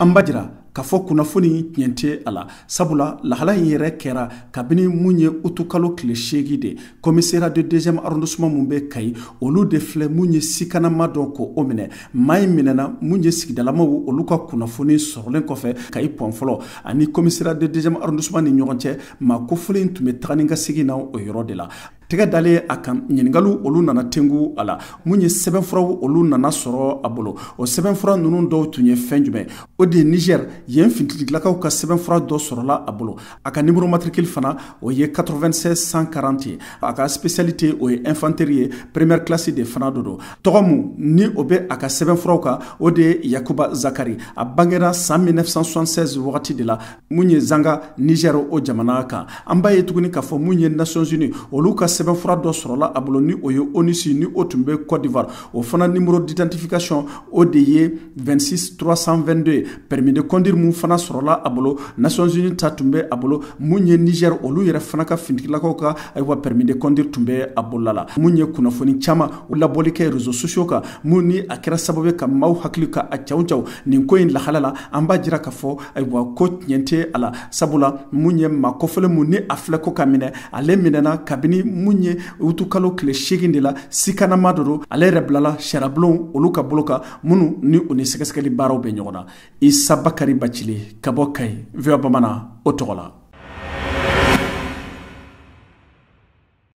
an b'a jira k'a fɔ kunnafoni tiɲɛ tɛ a la sabula lahala in yɛrɛ kɛra kabini mun ye utukalo tile 8 de commissariat de 2e arrondissement mun bɛ Kayi olu de filɛ mun ye sikanama dɔn ko o minɛ maa in minɛna mun ye sigidalamaw olu ka kunnafoni sɔrɔlen kɔfɛ Kayi pɔn fɔlɔ ani commissariat de 2e arrondissement ni ɲɔgɔn cɛ maa kofɔlen tun bɛ taga ni ka segin na o yɔrɔ de la tɛgɛ dalen a kan ɲininkaliw olu nana tengu a la mun ye sɛbɛnfuraw olu nana sɔrɔ a bolo o sɛbɛnfura ninnu dɔw tun ye fɛn jumɛn o de ye Niger yen finitigitilakaw ka sɛbɛnfura dɔ sɔrɔla a bolo a ka numéro matricule fana o ye 96 140 ye a ka spécialité o ye infanterie ye première classe de fana don tɔgɔ mun ni o bɛ a ka sɛbɛnfuraw kan o de ye Yakuba Zakari a bangera san 1976 wagati de la mun ye Zanga Niger o jamana kan an b'a ye tuguni k'a fɔ mun ye Nations Unies olu ka sɛbɛnfura dɔ sɔrɔla a bolo ni o ye ONUSI ni o tun bɛ Côte d'Ivoire o fana numéro d'identification o de ye 26 322 permis de conduire mun fana sɔrɔla a bolo Nations Unies ta tun bɛ a bolo mun ye Niger olu yɛrɛ fana ka finitigilakaw ka ayiwa permis de conduire tun bɛ a bolo la mun ye kunnafoni caman o labɔli kɛ réseaux sociaux kan mun ni a kɛra sababu ka maaw hakili ka a caw nin ko in lahala la an b'a jira k'a fɔ ayiwa ko tiɲɛ tɛ a la sabula mun ye maa kɔfɛlen mun ni a filɛ ko ka minɛ ale minɛna kabini mun ye utukalo tile 8 de la sikanama dɔ don ale yɛrɛ bilala sariyabulon olu ka bolo kan minnu ni o ni sɛgɛsɛgɛli baaraw bɛ ɲɔgɔn na Isa Bakari Bacili ka bɔ Kayi VOA Bamanan o tɔgɔ la